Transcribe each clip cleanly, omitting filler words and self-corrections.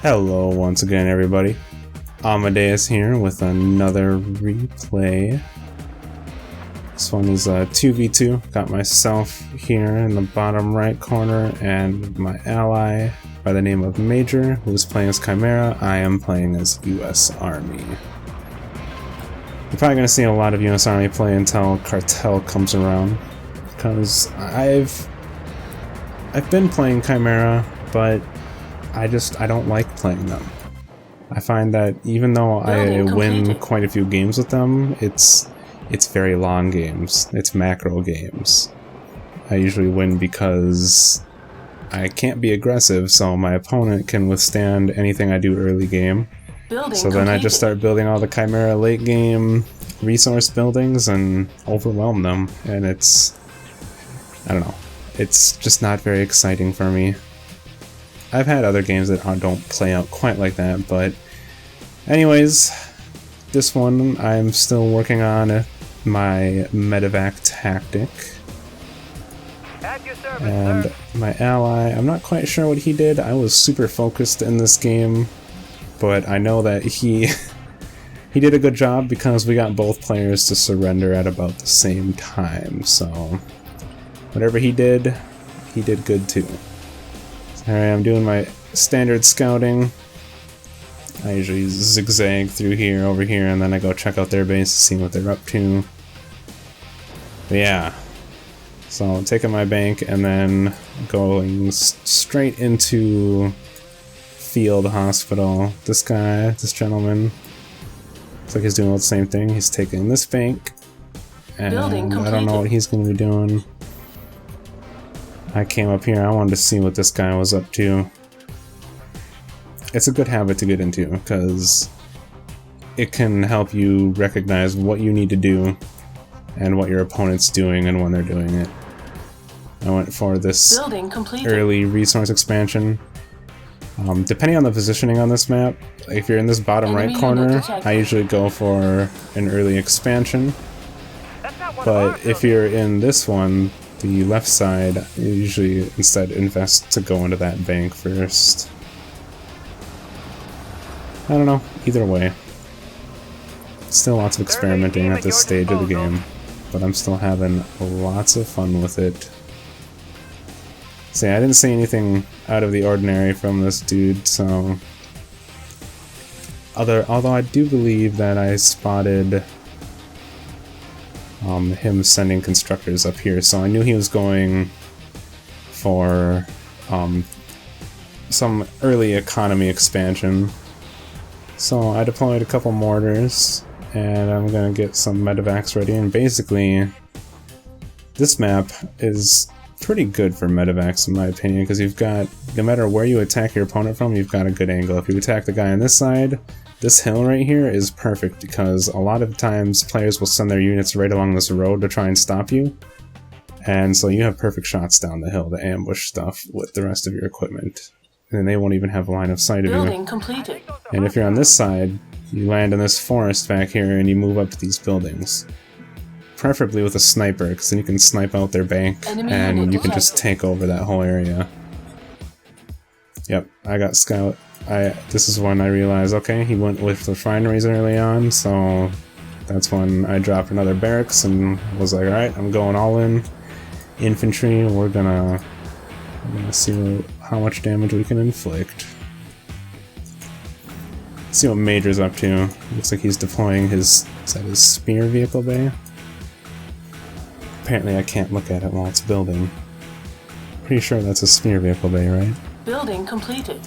Hello once again, everybody. Amadeus here with another replay. This one is a 2v2. Got myself here in the bottom right corner and my ally by the name of Major, who's playing as Chimera. I am playing as US Army. You're probably going to see a lot of US Army play until Cartel comes around, because I've been playing Chimera, but I don't like playing them. I find that even though I win quite a few games with them, it's very long games. It's macro games. I usually win because I can't be aggressive, so my opponent can withstand anything I do early game. So then I just start building all the Chimera late game resource buildings and overwhelm them, and I don't know, it's just not very exciting for me. I've had other games that don't play out quite like that, but anyways, this one I'm still working on my medevac tactic. And my ally, I'm not quite sure what he did. I was super focused in this game, but I know that he did a good job because we got both players to surrender at about the same time, so whatever he did good too. Alright, I'm doing my standard scouting. I usually zigzag through here, over here, and then I go check out their base to see what they're up to. But yeah, so taking my bank and then going straight into field hospital. This gentleman, looks like he's doing the same thing. He's taking this bank, and I don't know what he's going to be doing. I came up here, I wanted to see what this guy was up to. It's a good habit to get into, because it can help you recognize what you need to do and what your opponent's doing and when they're doing it. I went for this early resource expansion. Depending on the positioning on this map, if you're in this bottom right corner, I usually go for an early expansion. But if you're in this one, the left side, you usually instead invest to go into that bank first. I don't know, either way. Still lots of experimenting at this stage of the game, but I'm still having lots of fun with it. See, I didn't see anything out of the ordinary from this dude, so... Although I do believe that I spotted him sending constructors up here, so I knew he was going for some early economy expansion. So I deployed a couple mortars, and I'm gonna get some medevacs ready, and basically this map is pretty good for medevacs in my opinion, because you've got, no matter where you attack your opponent from, you've got a good angle. If you attack the guy on this side, this hill right here is perfect, because a lot of times players will send their units right along this road to try and stop you, and so you have perfect shots down the hill to ambush stuff with the rest of your equipment, and they won't even have a line of sight of you. Completed. And if you're on this side, you land in this forest back here and you move up to these buildings, preferably with a sniper, because then you can snipe out their bank and you can just take over that whole area. Yep, I got scout. This is when I realized, okay, he went with refineries early on, so that's when I dropped another barracks and was like, alright, I'm going all in. Infantry, we're gonna see how much damage we can inflict. See what Major's up to. Looks like he's deploying his spear vehicle bay? Apparently I can't look at it while it's building. Pretty sure that's a spear vehicle bay, right? Building completed.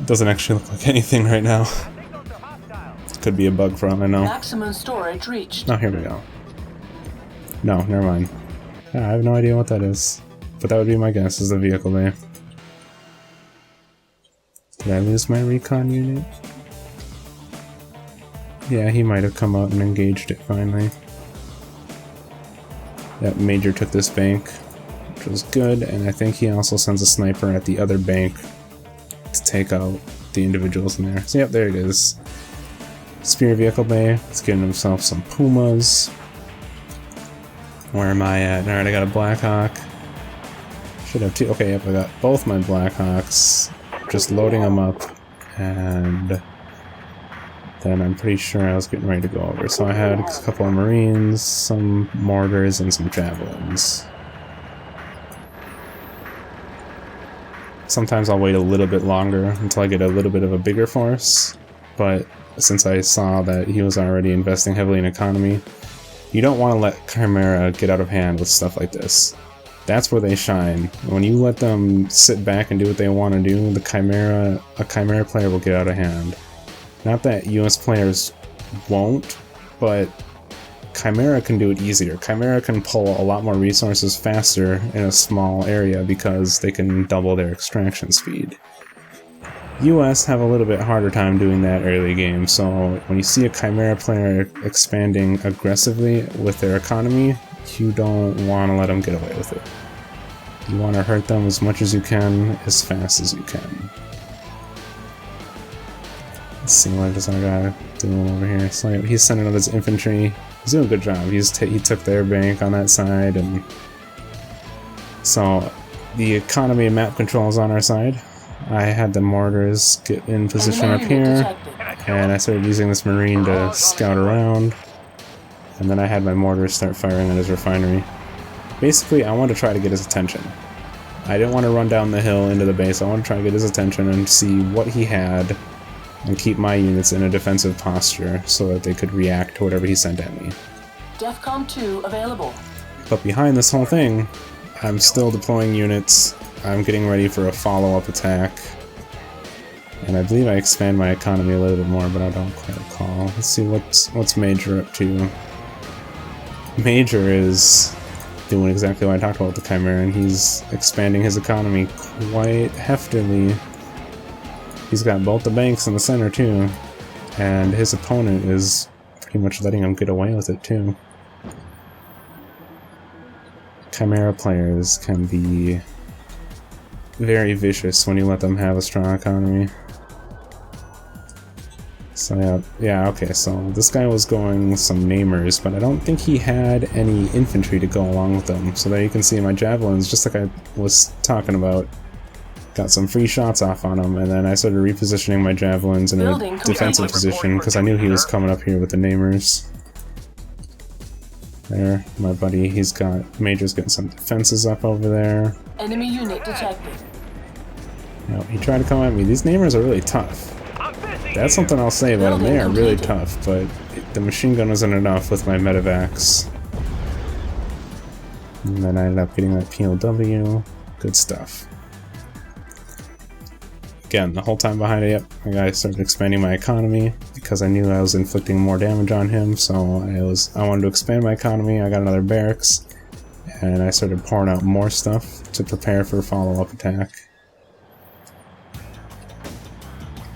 Doesn't actually look like anything right now. Could be a bug for all I know. Maximum storage reached. Oh, here we go. No, never mind. Yeah, I have no idea what that is. But that would be my guess, is the vehicle bay. Did I lose my recon unit? Yeah, he might have come out and engaged it finally. That Major took this bank, which was good, and I think he also sends a sniper at the other bank to take out the individuals in there. So yep, there it is. Spear vehicle bay. He's getting himself some Pumas. Where am I at? Alright, I got a Blackhawk. Should have two. Okay, yep, I got both my Blackhawks just loading them up, and then I'm pretty sure I was getting ready to go over. So I had a couple of Marines, some mortars, and some Javelins. Sometimes I'll wait a little bit longer until I get a little bit of a bigger force, but since I saw that he was already investing heavily in economy, you don't want to let Chimera get out of hand with stuff like this. That's where they shine. When you let them sit back and do what they want to do, a Chimera player will get out of hand. Not that US players won't, but Chimera can do it easier. Chimera can pull a lot more resources faster in a small area because they can double their extraction speed. US have a little bit harder time doing that early game, so when you see a Chimera player expanding aggressively with their economy, you don't want to let them get away with it. You want to hurt them as much as you can, as fast as you can. Let's see what does our guy doing over here. So he's sending out his infantry. He's doing a good job. He took their bank on that side, and so the economy and map control is on our side. I had the mortars get in position up here, and I started using this Marine to scout around, and then I had my mortars start firing at his refinery. Basically, I wanted to try to get his attention. I didn't want to run down the hill into the base. I wanted to try to get his attention and see what he had, and keep my units in a defensive posture so that they could react to whatever he sent at me. DEFCON 2 available. But behind this whole thing, I'm still deploying units. I'm getting ready for a follow-up attack. And I believe I expand my economy a little bit more, but I don't quite recall. Let's see what's Major up to. Major is doing exactly what I talked about with the Chimera, and he's expanding his economy quite heftily. He's got both the banks in the center too, and his opponent is pretty much letting him get away with it too. Chimera players can be very vicious when you let them have a strong economy. So yeah, okay, so this guy was going with some namers, but I don't think he had any infantry to go along with them. So there you can see my Javelins, just like I was talking about, got some free shots off on him, and then I started repositioning my Javelins in a defensive position because I knew he was coming up here with the namers. There, my buddy, Major's getting some defenses up over there. Enemy unit detected. No, he tried to come at me. These namers are really tough. That's something I'll say about them. They are really tough, but the machine gun wasn't enough with my medevacs. And then I ended up getting that POW. Good stuff. Again, the whole time behind it, yep, I started expanding my economy because I knew I was inflicting more damage on him, so I wanted to expand my economy. I got another barracks, and I started pouring out more stuff to prepare for a follow-up attack.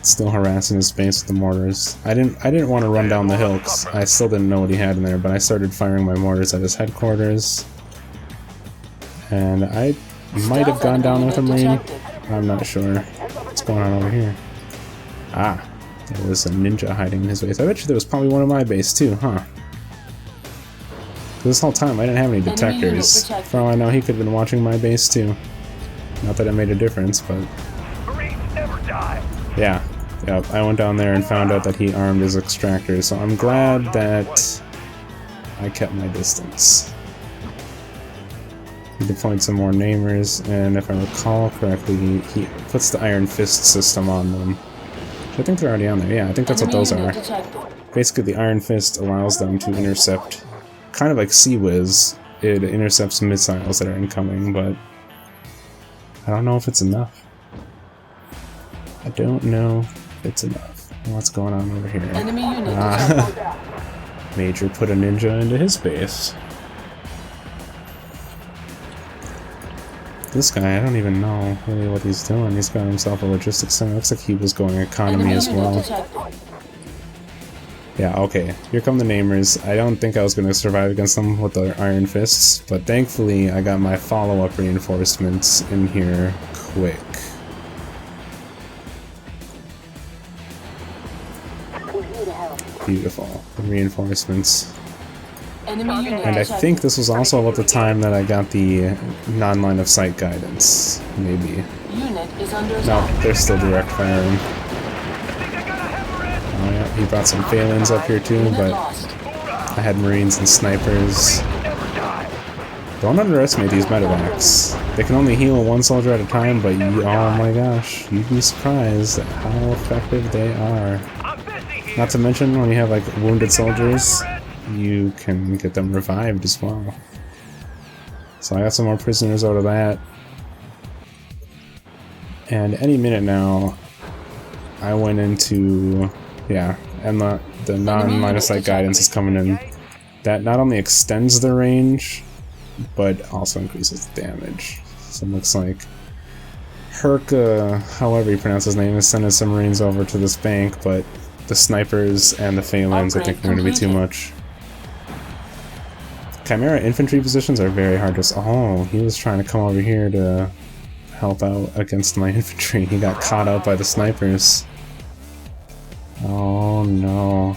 Still harassing his base with the mortars. I didn't want to run down the hill because I still didn't know what he had in there, but I started firing my mortars at his headquarters. And I might have gone down with a Marine. I'm not sure. What's going on over here? Ah, there was a ninja hiding in his base. I bet you there was probably one of my base too, huh? This whole time I didn't have any detectors. For all I know, he could have been watching my base too. Not that it made a difference, but... yeah, I went down there and found out that he armed his extractors, so I'm glad that I kept my distance. He deployed some more namers, and if I recall correctly, he puts the Iron Fist system on them. I think they're already on there. Yeah, I think that's what those are. Basically, the Iron Fist allows them to intercept, kind of like Sea Whiz. It intercepts missiles that are incoming, but I don't know if it's enough. I don't know if it's enough. What's going on over here? Enemy unit Major put a ninja into his base. This guy, I don't even know really what he's doing. He's got himself a logistics center. Looks like he was going economy as well. Yeah, okay. Here come the namers. I don't think I was going to survive against them with the Iron Fists, but thankfully I got my follow-up reinforcements in here quick. Beautiful. The reinforcements. And I think this was also about the time that I got the non-line of sight guidance. Maybe. Unit is under No, attack. they're still direct firing. Oh yeah, he brought some Javelins up here too, Unit but lost. I had Marines and Snipers. Don't underestimate these medevacs. They can only heal one soldier at a time, but oh my gosh, you'd be surprised at how effective they are. Not to mention, when you have like wounded soldiers, you can get them revived as well. So I got some more prisoners out of that. And any minute now, I went into, yeah, and the non-line of sight guidance is coming in. That not only extends the range, but also increases the damage. So it looks like Herc, however you pronounce his name, is sending some Marines over to this bank, but the snipers and the Javelins I think are going to be too much. Chimera infantry positions are very hard to... Oh, he was trying to come over here to help out against my infantry. He got caught out by the snipers. Oh no.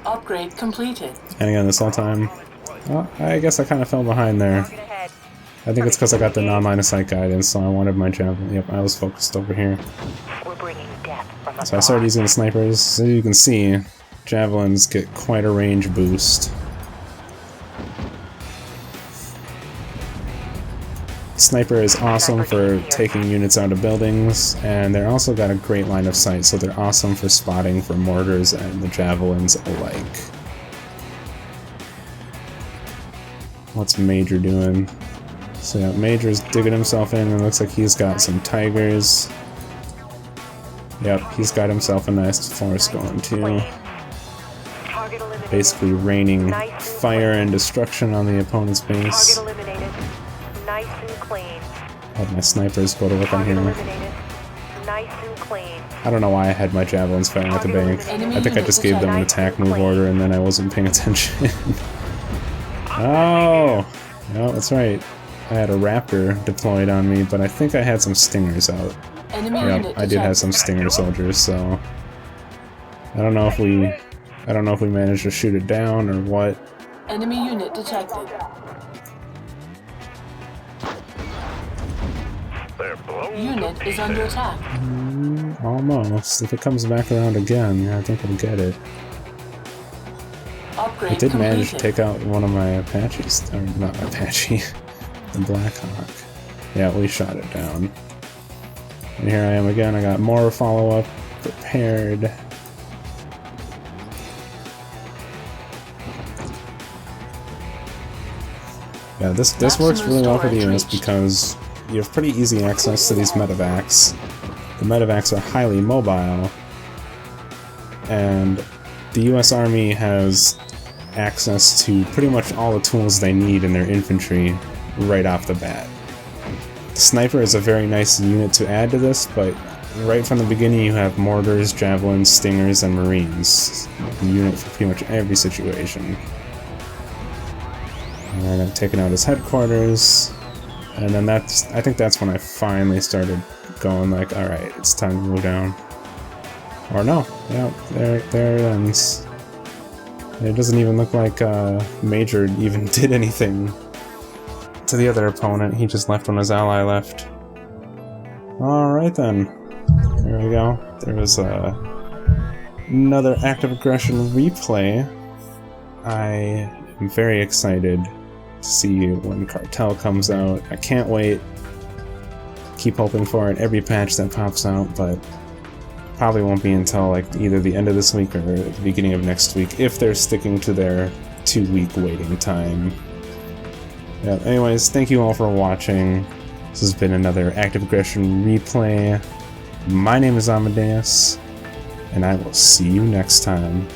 Upgrade completed. And again, this whole time, well, I guess I kind of fell behind there. I think it's because I got the non-line of sight guidance, so I wanted my javelin. Yep, I was focused over here. So I started using the snipers. So you can see, javelins get quite a range boost. Sniper is awesome for taking units out of buildings, and they're also got a great line of sight, so they're awesome for spotting for mortars and the javelins alike. What's Major doing? So yeah, Major's digging himself in, and it looks like he's got some tigers. Yep, he's got himself a nice force going too. Basically raining fire and destruction on the opponent's base. Had my snipers go to work on here. I don't know why I had my javelins firing at the bank. I think I just gave them an attack move order and then I wasn't paying attention. Oh! No, that's right. I had a Raptor deployed on me, but I think I had some Stingers out. Yep, I did have some Stinger soldiers, so... I don't know if we managed to shoot it down or what. Enemy unit detected. Unit is under attack. Almost. If it comes back around again, I think I'll get it. Upgrade I did manage to completed. take out one of my Apaches, or not Apache, the Blackhawk. Yeah, we shot it down. And here I am again, I got more follow-up prepared. Yeah, this works really well for the units because you have pretty easy access to these medevacs. The medevacs are highly mobile, and the US Army has access to pretty much all the tools they need in their infantry right off the bat. The sniper is a very nice unit to add to this, but right from the beginning you have mortars, javelins, stingers, and marines. A unit for pretty much every situation. And I've taken out his headquarters, and then I think that's when I finally started going like, alright, it's time to move down. Or no, yeah, there it ends. It doesn't even look like Major even did anything to the other opponent. He just left when his ally left. Alright then. There we go. There was another Act of Aggression replay. I am very excited to see when Cartel comes out. I can't wait. Keep hoping for it every patch that pops out, but probably won't be until like either the end of this week or the beginning of next week if they're sticking to their 2-week waiting time. Yeah, anyways, thank you all for watching. This has been another Act of Aggression replay. My name is Amadeus, and I will see you next time.